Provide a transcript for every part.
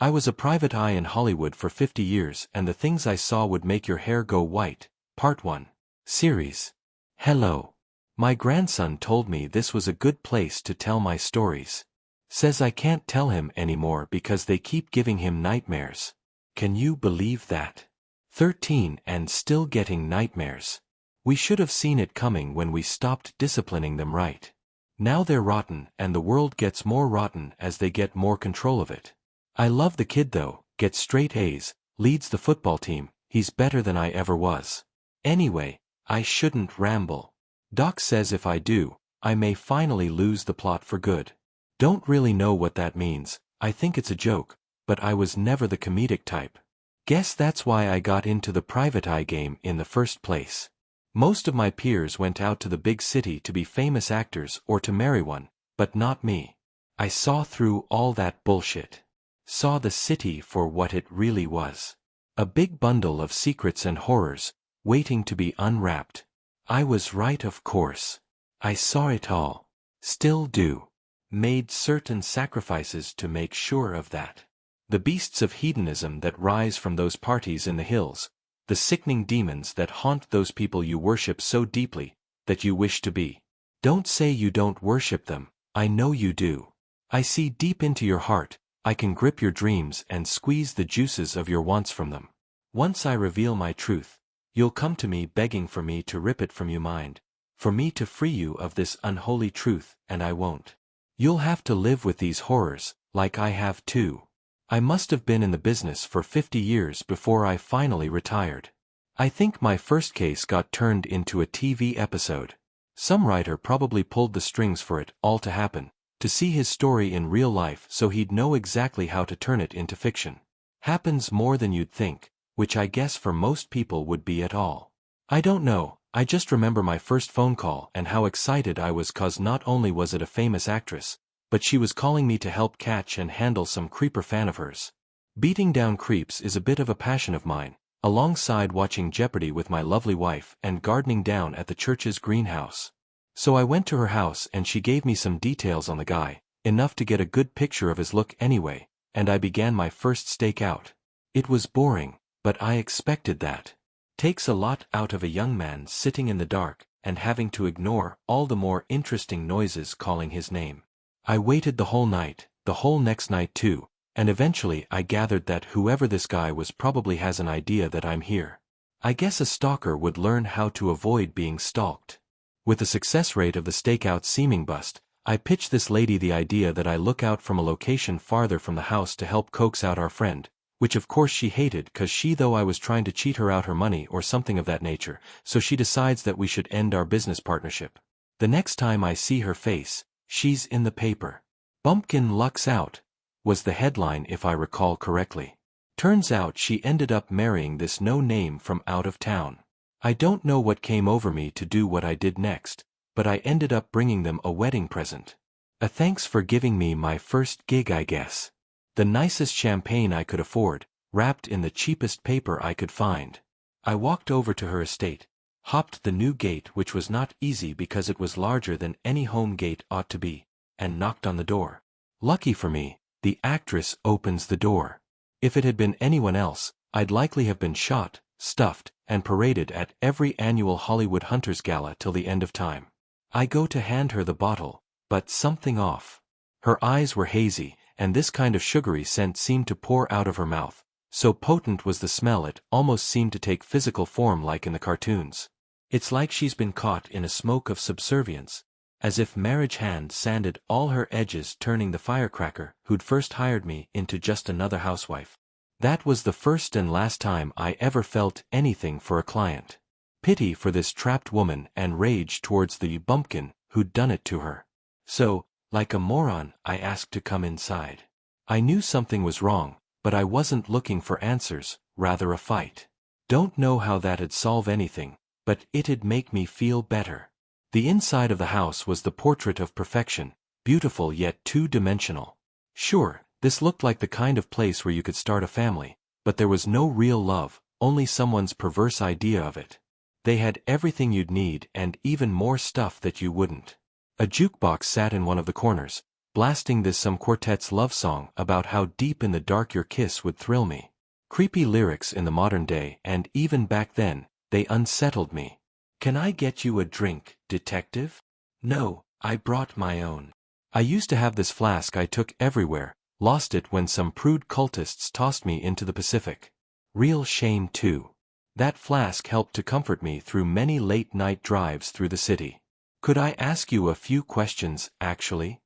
I was a private eye in Hollywood for 50 years and the things I saw would make your hair go white. Part 1. Series. Hello. My grandson told me this was a good place to tell my stories. Says I can't tell him anymore because they keep giving him nightmares. Can you believe that? 13 and still getting nightmares. We should have seen it coming when we stopped disciplining them right. Now they're rotten and the world gets more rotten as they get more control of it. I love the kid though, gets straight A's, leads the football team, he's better than I ever was. Anyway, I shouldn't ramble. Doc says if I do, I may finally lose the plot for good. Don't really know what that means, I think it's a joke, but I was never the comedic type. Guess that's why I got into the private eye game in the first place. Most of my peers went out to the big city to be famous actors or to marry one, but not me. I saw through all that bullshit. Saw the city for what it really was. A big bundle of secrets and horrors, waiting to be unwrapped. I was right, of course. I saw it all. Still do. Made certain sacrifices to make sure of that. The beasts of hedonism that rise from those parties in the hills, the sickening demons that haunt those people you worship so deeply, that you wish to be. Don't say you don't worship them, I know you do. I see deep into your heart, I can grip your dreams and squeeze the juices of your wants from them. Once I reveal my truth, you'll come to me begging for me to rip it from you mind, for me to free you of this unholy truth, and I won't. You'll have to live with these horrors, like I have too. I must have been in the business for 50 years before I finally retired. I think my first case got turned into a TV episode. Some writer probably pulled the strings for it all to happen, to see his story in real life so he'd know exactly how to turn it into fiction. Happens more than you'd think, which I guess for most people would be at all. I don't know, I just remember my first phone call and how excited I was 'cause not only was it a famous actress, but she was calling me to help catch and handle some creeper fan of hers. Beating down creeps is a bit of a passion of mine, alongside watching Jeopardy with my lovely wife and gardening down at the church's greenhouse. So I went to her house and she gave me some details on the guy, enough to get a good picture of his look anyway, and I began my first stakeout. It was boring, but I expected that. Takes a lot out of a young man sitting in the dark and having to ignore all the more interesting noises calling his name. I waited the whole night, the whole next night too, and eventually I gathered that whoever this guy was probably has an idea that I'm here. I guess a stalker would learn how to avoid being stalked. With the success rate of the stakeout seeming bust, I pitched this lady the idea that I look out from a location farther from the house to help coax out our friend, which of course she hated 'cause she though I was trying to cheat her out her money or something of that nature, so she decides that we should end our business partnership. The next time I see her face, she's in the paper. "Bumpkin lucks out," was the headline if I recall correctly. Turns out she ended up marrying this no-name from out of town. I don't know what came over me to do what I did next, but I ended up bringing them a wedding present. A thanks for giving me my first gig, I guess. The nicest champagne I could afford, wrapped in the cheapest paper I could find. I walked over to her estate, hopped the new gate which was not easy because it was larger than any home gate ought to be, and knocked on the door. Lucky for me, the actress opens the door. If it had been anyone else, I'd likely have been shot, stuffed, and paraded at every annual Hollywood Hunters Gala till the end of time. I go to hand her the bottle, but something off. Her eyes were hazy, and this kind of sugary scent seemed to pour out of her mouth. So potent was the smell it almost seemed to take physical form like in the cartoons. It's like she's been caught in a smoke of subservience, as if marriage hand sanded all her edges, turning the firecracker who'd first hired me into just another housewife. That was the first and last time I ever felt anything for a client. Pity for this trapped woman and rage towards the bumpkin who'd done it to her. So, like a moron, I asked to come inside. I knew something was wrong, but I wasn't looking for answers, rather a fight. Don't know how that'd solve anything, but it'd make me feel better. The inside of the house was the portrait of perfection, beautiful yet two-dimensional. Sure, this looked like the kind of place where you could start a family, but there was no real love, only someone's perverse idea of it. They had everything you'd need and even more stuff that you wouldn't. A jukebox sat in one of the corners, blasting this some quartet's love song about how deep in the dark your kiss would thrill me. Creepy lyrics in the modern day, and even back then, they unsettled me. "Can I get you a drink, detective?" "No, I brought my own." I used to have this flask I took everywhere, lost it when some prude cultists tossed me into the Pacific. Real shame too. That flask helped to comfort me through many late-night drives through the city. "Could I ask you a few questions, actually?"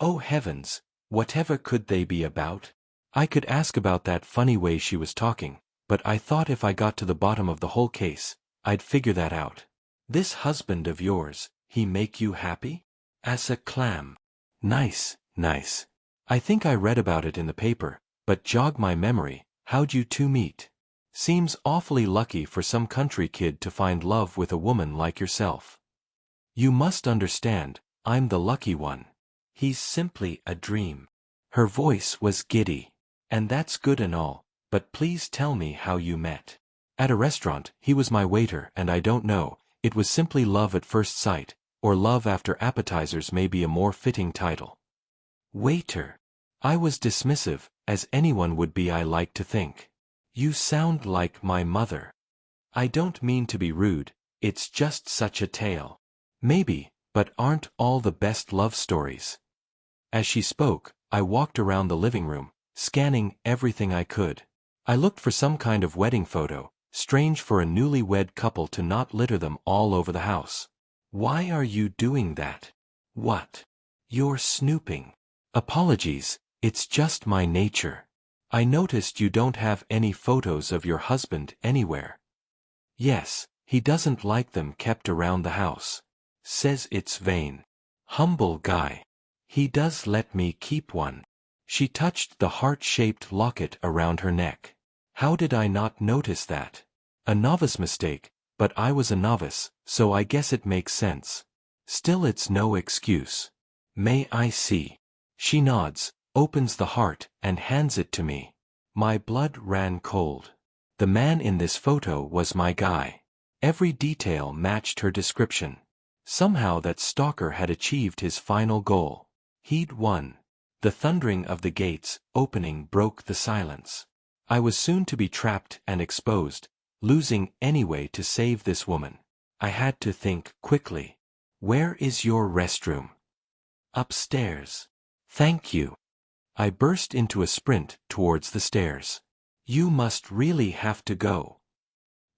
Oh heavens, whatever could they be about? I could ask about that funny way she was talking, but I thought if I got to the bottom of the whole case, I'd figure that out. "This husband of yours, he make you happy?" "As a clam." Nice, nice. I think I read about it in the paper, but jog my memory, how'd you two meet? Seems awfully lucky for some country kid to find love with a woman like yourself. "You must understand, I'm the lucky one. He's simply a dream." Her voice was giddy. "And that's good and all, but please tell me how you met." "At a restaurant, he was my waiter, and I don't know, it was simply love at first sight, or love after appetizers may be a more fitting title." "Waiter." I was dismissive, as anyone would be, I like to think. "You sound like my mother." "I don't mean to be rude, it's just such a tale." "Maybe, but aren't all the best love stories?" As she spoke, I walked around the living room, scanning everything I could. I looked for some kind of wedding photo, strange for a newlywed couple to not litter them all over the house. "Why are you doing that?" "What?" "You're snooping." "Apologies, it's just my nature. I noticed you don't have any photos of your husband anywhere." "Yes, he doesn't like them kept around the house. Says it's vain. Humble guy. He does let me keep one." She touched the heart-shaped locket around her neck. How did I not notice that? A novice mistake, but I was a novice, so I guess it makes sense. Still, it's no excuse. "May I see?" She nods, opens the heart, and hands it to me. My blood ran cold. The man in this photo was my guy. Every detail matched her description. Somehow that stalker had achieved his final goal. He'd won. The thundering of the gates opening broke the silence. I was soon to be trapped and exposed, losing any way to save this woman. I had to think quickly. "Where is your restroom?" "Upstairs." "Thank you." I burst into a sprint towards the stairs. "You must really have to go."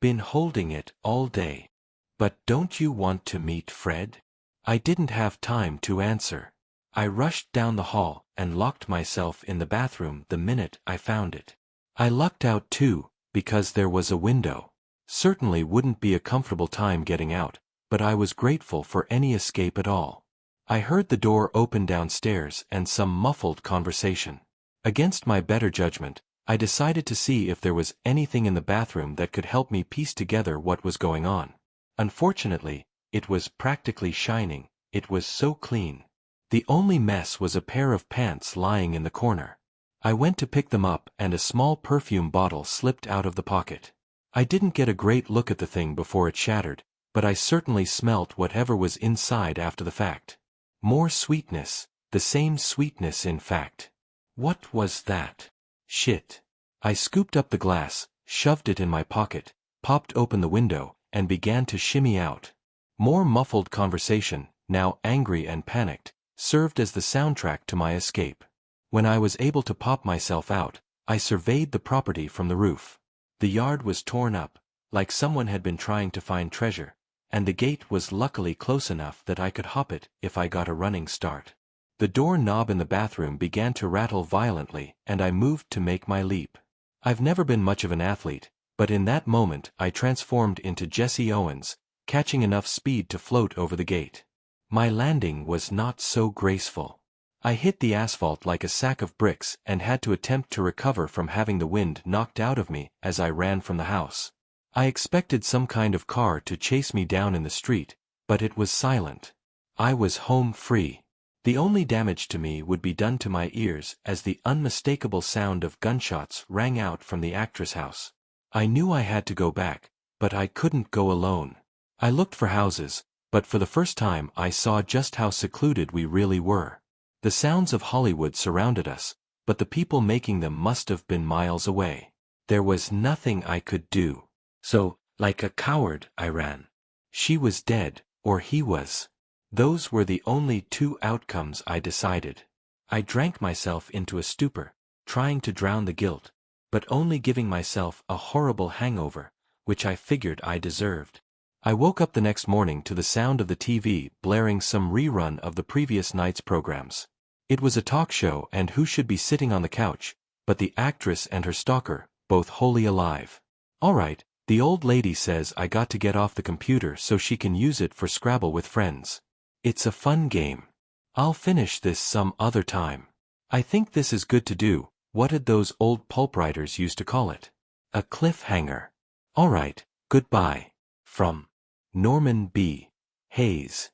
"Been holding it all day." "But don't you want to meet Fred?" I didn't have time to answer. I rushed down the hall and locked myself in the bathroom the minute I found it. I lucked out too, because there was a window. Certainly wouldn't be a comfortable time getting out, but I was grateful for any escape at all. I heard the door open downstairs and some muffled conversation. Against my better judgment, I decided to see if there was anything in the bathroom that could help me piece together what was going on. Unfortunately, it was practically shining, it was so clean. The only mess was a pair of pants lying in the corner. I went to pick them up and a small perfume bottle slipped out of the pocket. I didn't get a great look at the thing before it shattered, but I certainly smelt whatever was inside after the fact. More sweetness, the same sweetness in fact. What was that? Shit. I scooped up the glass, shoved it in my pocket, popped open the window, and began to shimmy out. More muffled conversation, now angry and panicked, served as the soundtrack to my escape. When I was able to pop myself out, I surveyed the property from the roof. The yard was torn up, like someone had been trying to find treasure, and the gate was luckily close enough that I could hop it if I got a running start. The door knob in the bathroom began to rattle violently, and I moved to make my leap. I've never been much of an athlete, but in that moment I transformed into Jesse Owens, catching enough speed to float over the gate. My landing was not so graceful. I hit the asphalt like a sack of bricks and had to attempt to recover from having the wind knocked out of me as I ran from the house. I expected some kind of car to chase me down in the street, but it was silent. I was home free. The only damage to me would be done to my ears as the unmistakable sound of gunshots rang out from the actress house. I knew I had to go back, but I couldn't go alone. I looked for houses, but for the first time I saw just how secluded we really were. The sounds of Hollywood surrounded us, but the people making them must have been miles away. There was nothing I could do. So, like a coward, I ran. She was dead, or he was. Those were the only two outcomes I decided. I drank myself into a stupor, trying to drown the guilt, but only giving myself a horrible hangover, which I figured I deserved. I woke up the next morning to the sound of the TV blaring some rerun of the previous night's programs. It was a talk show, and who should be sitting on the couch but the actress and her stalker, both wholly alive. All right, the old lady says I got to get off the computer so she can use it for Scrabble with friends. It's a fun game. I'll finish this some other time. I think this is good to do. What did those old pulp writers used to call it? A cliffhanger. All right, goodbye. From Norman B. Hayes.